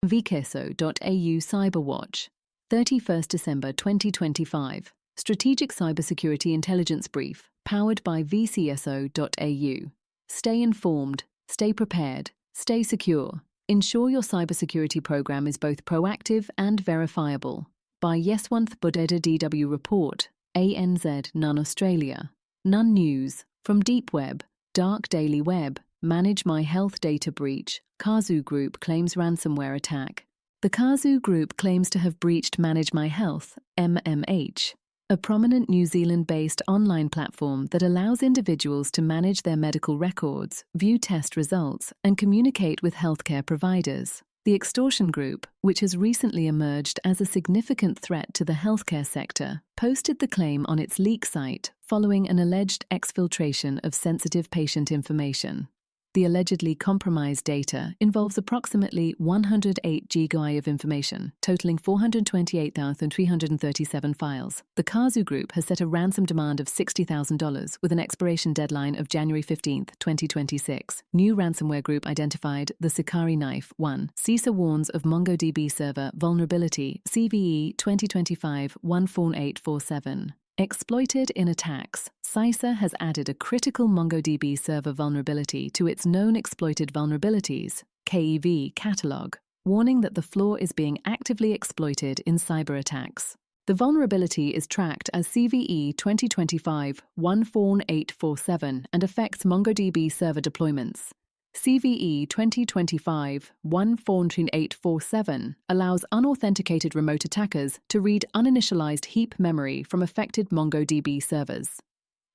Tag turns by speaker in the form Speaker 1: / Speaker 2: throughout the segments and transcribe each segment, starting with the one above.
Speaker 1: vciso-au Cyberwatch, 31st December 2025. Strategic Cybersecurity Intelligence Brief, powered by vciso-au. Stay informed, stay prepared, stay secure. Ensure your cybersecurity program is both proactive and verifiable. By Yeswanth Budeda DW Report, ANZ None Australia. None News, from Deep Web, Dark Daily Web, Manage My Health Data Breach, Kazoo Group claims ransomware attack. The Kazoo Group claims to have breached Manage My Health, MMH, a prominent New Zealand-based online platform that allows individuals to manage their medical records, view test results, and communicate with healthcare providers. The extortion group, which has recently emerged as a significant threat to the healthcare sector, posted the claim on its leak site following an alleged exfiltration of sensitive patient information. The allegedly compromised data involves approximately 108 GB of information, totaling 428,337 files. The Kazoo Group has set a ransom demand of $60,000 with an expiration deadline of January 15, 2026. New ransomware group identified the Securitybite 1. CISA warns of MongoDB server vulnerability CVE 2025-14847. Exploited in attacks, CISA has added a critical MongoDB server vulnerability to its known exploited vulnerabilities (KEV) catalog, warning that the flaw is being actively exploited in cyber attacks. The vulnerability is tracked as CVE 2025-14847 and affects MongoDB server deployments. CVE 2025-14847 allows unauthenticated remote attackers to read uninitialized heap memory from affected MongoDB servers.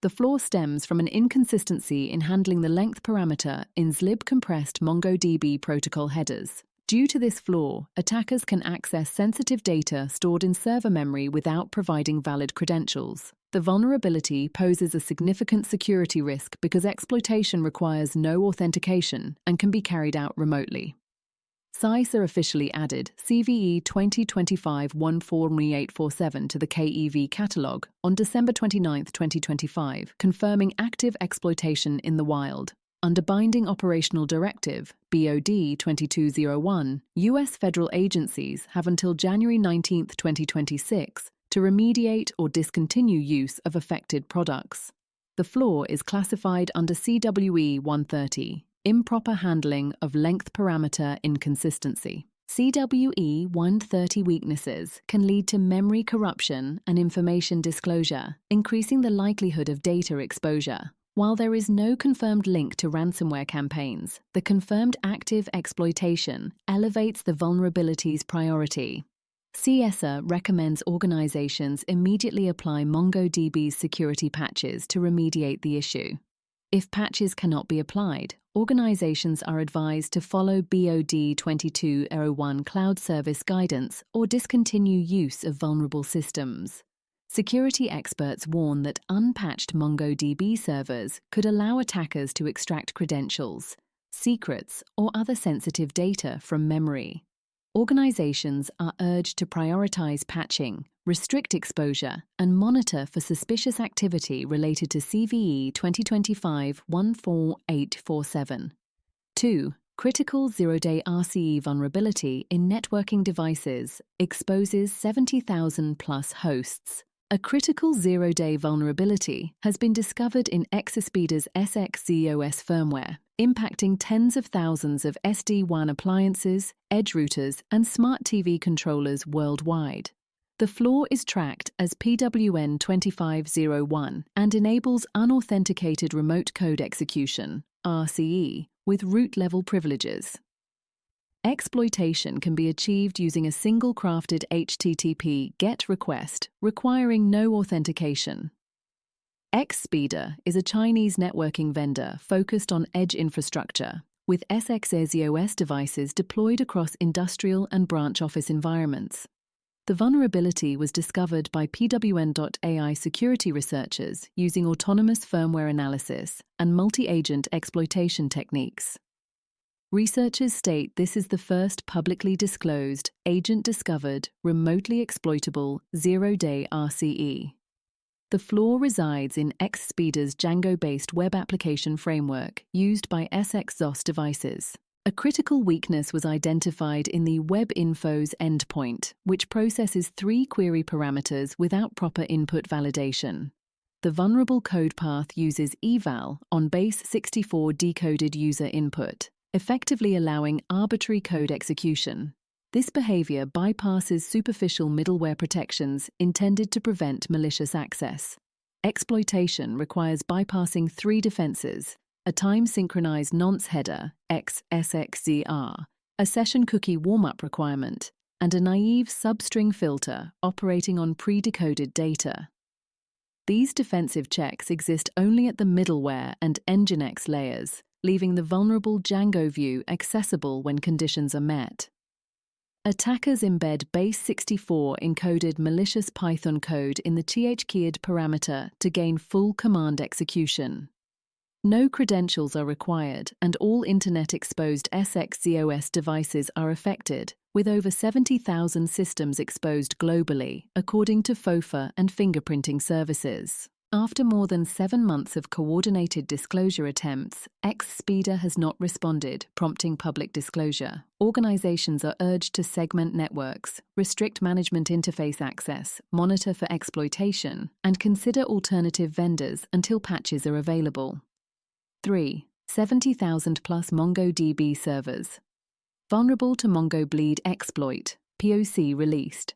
Speaker 1: The flaw stems from an inconsistency in handling the length parameter in zlib-compressed MongoDB protocol headers. Due to this flaw, attackers can access sensitive data stored in server memory without providing valid credentials. The vulnerability poses a significant security risk because exploitation requires no authentication and can be carried out remotely. CISA officially added CVE 2025-14847 to the KEV catalog on December 29, 2025, confirming active exploitation in the wild. Under Binding Operational Directive, BOD 2201, U.S. federal agencies have until January 19, 2026, to remediate or discontinue use of affected products. The flaw is classified under CWE 130, Improper Handling of Length Parameter Inconsistency. CWE 130 weaknesses can lead to memory corruption and information disclosure, increasing the likelihood of data exposure. While there is no confirmed link to ransomware campaigns, the confirmed active exploitation elevates the vulnerability's priority. CISA recommends organizations immediately apply MongoDB's security patches to remediate the issue. If patches cannot be applied, organizations are advised to follow BOD 2201 Cloud Service guidance or discontinue use of vulnerable systems. Security experts warn that unpatched MongoDB servers could allow attackers to extract credentials, secrets, or other sensitive data from memory. Organizations are urged to prioritize patching, restrict exposure, and monitor for suspicious activity related to CVE 2025-14847. 2. Critical zero-day RCE vulnerability in networking devices exposes 70,000-plus hosts. A critical zero-day vulnerability has been discovered in Exaspeder's SXZOS firmware, impacting tens of thousands of SD-WAN appliances, edge routers, and smart TV controllers worldwide. The flaw is tracked as PWN 2501 and enables unauthenticated remote code execution, RCE, with root-level privileges. Exploitation can be achieved using a single-crafted HTTP GET request requiring no authentication. Xspeder is a Chinese networking vendor focused on edge infrastructure, with SXZOS devices deployed across industrial and branch office environments. The vulnerability was discovered by PWN.AI security researchers using autonomous firmware analysis and multi-agent exploitation techniques. Researchers state this is the first publicly disclosed, agent-discovered, remotely exploitable, zero-day RCE. The flaw resides in Xspeder's Django-based web application framework used by SXZOS devices. A critical weakness was identified in the WebInfo's endpoint, which processes 3 query parameters without proper input validation. The vulnerable code path uses eval on base 64 decoded user input, effectively allowing arbitrary code execution. This behavior bypasses superficial middleware protections intended to prevent malicious access. Exploitation requires bypassing 3 defenses: a time-synchronized nonce header, XSXZR, a session cookie warm-up requirement, and a naive substring filter operating on pre-decoded data. These defensive checks exist only at the middleware and Nginx layers, leaving the vulnerable Django view accessible when conditions are met. Attackers embed base 64 encoded malicious Python code in the thkeyed parameter to gain full command execution. No credentials are required, and all Internet-exposed SXZOS devices are affected, with over 70,000 systems exposed globally, according to FOFA and fingerprinting services. After more than 7 months of coordinated disclosure attempts, XSpeeder has not responded, prompting public disclosure. Organizations are urged to segment networks, restrict management interface access, monitor for exploitation, and consider alternative vendors until patches are available. 3. 70,000 plus MongoDB servers. Vulnerable to MongoBleed exploit, POC released.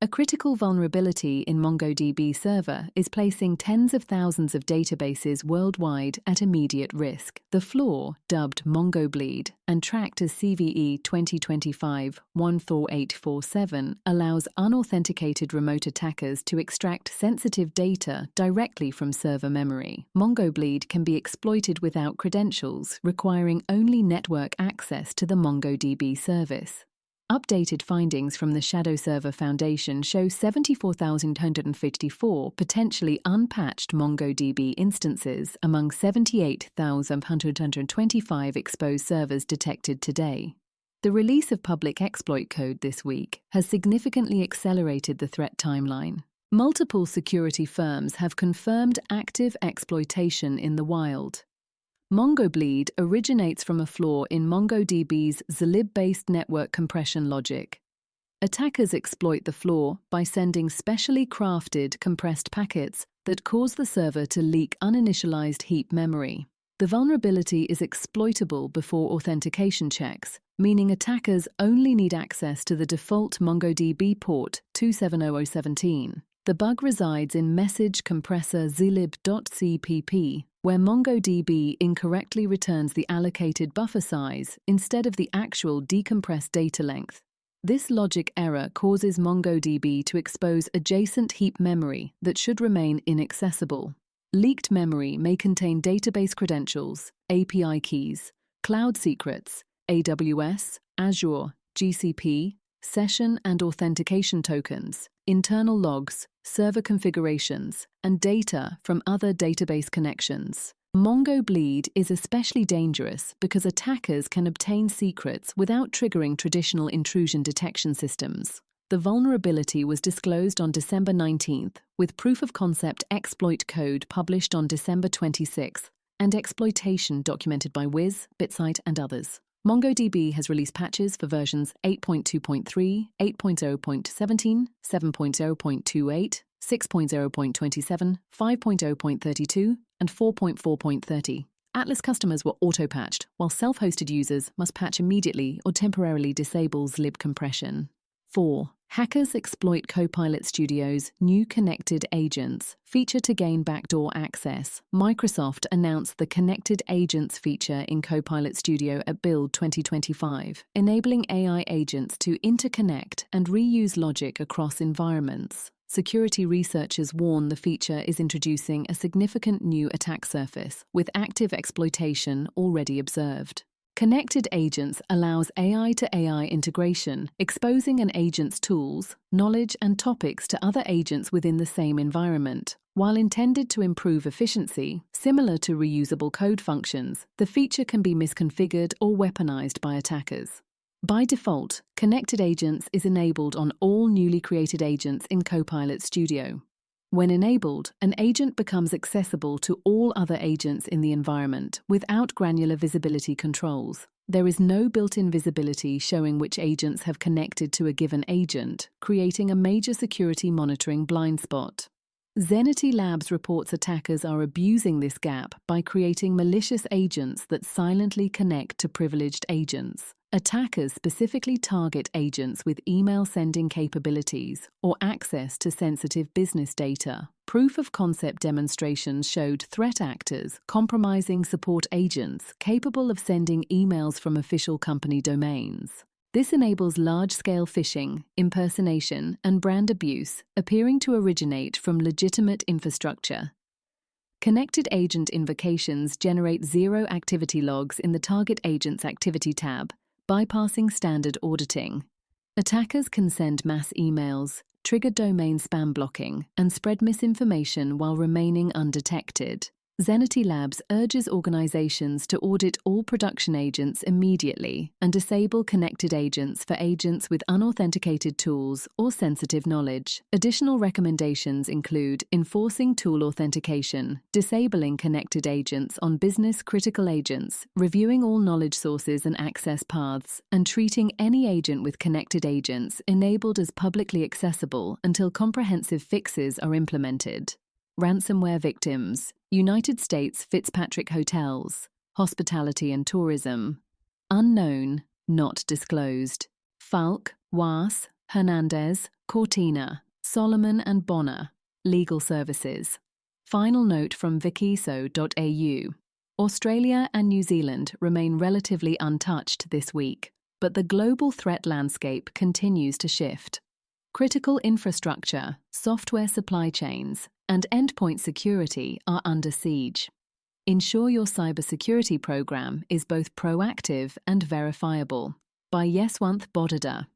Speaker 1: A critical vulnerability in MongoDB server is placing tens of thousands of databases worldwide at immediate risk. The flaw, dubbed MongoBleed and tracked as CVE 2025-14847, allows unauthenticated remote attackers to extract sensitive data directly from server memory. MongoBleed can be exploited without credentials, requiring only network access to the MongoDB service. Updated findings from the Shadow Server Foundation show 74,154 potentially unpatched MongoDB instances among 78,125 exposed servers detected today. The release of public exploit code this week has significantly accelerated the threat timeline. Multiple security firms have confirmed active exploitation in the wild. MongoBleed originates from a flaw in MongoDB's zlib-based network compression logic. Attackers exploit the flaw by sending specially crafted compressed packets that cause the server to leak uninitialized heap memory. The vulnerability is exploitable before authentication checks, meaning attackers only need access to the default MongoDB port 270017. The bug resides in message compressor zlib.cpp, where MongoDB incorrectly returns the allocated buffer size instead of the actual decompressed data length. This logic error causes MongoDB to expose adjacent heap memory that should remain inaccessible. Leaked memory may contain database credentials, API keys, cloud secrets, AWS, Azure, GCP, session and authentication tokens, internal logs, server configurations, and data from other database connections. MongoBleed is especially dangerous because attackers can obtain secrets without triggering traditional intrusion detection systems. The vulnerability was disclosed on December 19th, with proof-of-concept exploit code published on December 26th, and exploitation documented by Wiz, Bitsite, and others. MongoDB has released patches for versions 8.2.3, 8.0.17, 7.0.28, 6.0.27, 5.0.32, and 4.4.30. Atlas customers were auto-patched, while self-hosted users must patch immediately or temporarily disable zlib compression. 4. Hackers exploit Copilot Studio's new connected agents feature to gain backdoor access. Microsoft announced the Connected Agents feature in Copilot Studio at Build 2025, enabling AI agents to interconnect and reuse logic across environments. Security researchers warn the feature is introducing a significant new attack surface, with active exploitation already observed. Connected Agents allows AI-to-AI integration, exposing an agent's tools, knowledge, and topics to other agents within the same environment. While intended to improve efficiency, similar to reusable code functions, the feature can be misconfigured or weaponized by attackers. By default, Connected Agents is enabled on all newly created agents in Copilot Studio. When enabled, an agent becomes accessible to all other agents in the environment without granular visibility controls. There is no built-in visibility showing which agents have connected to a given agent, creating a major security monitoring blind spot. Zenity Labs reports attackers are abusing this gap by creating malicious agents that silently connect to privileged agents. Attackers specifically target agents with email sending capabilities or access to sensitive business data. Proof of concept demonstrations showed threat actors compromising support agents capable of sending emails from official company domains. This enables large-scale phishing, impersonation, and brand abuse, appearing to originate from legitimate infrastructure. Connected agent invocations generate zero activity logs in the target agent's activity tab, bypassing standard auditing. Attackers can send mass emails, trigger domain spam blocking, and spread misinformation while remaining undetected. Zenity Labs urges organizations to audit all production agents immediately and disable connected agents for agents with unauthenticated tools or sensitive knowledge. Additional recommendations include enforcing tool authentication, disabling connected agents on business-critical agents, reviewing all knowledge sources and access paths, and treating any agent with connected agents enabled as publicly accessible until comprehensive fixes are implemented. Ransomware victims: United States Fitzpatrick Hotels, Hospitality and Tourism. Unknown, not disclosed. Falk, Was, Hernandez, Cortina, Solomon and Bonner. Legal Services. Final note from vciso-au. Australia and New Zealand remain relatively untouched this week, but the global threat landscape continues to shift. Critical infrastructure, software supply chains, and endpoint security are under siege. Ensure your cybersecurity program is both proactive and verifiable. By Yeswanth Bodada.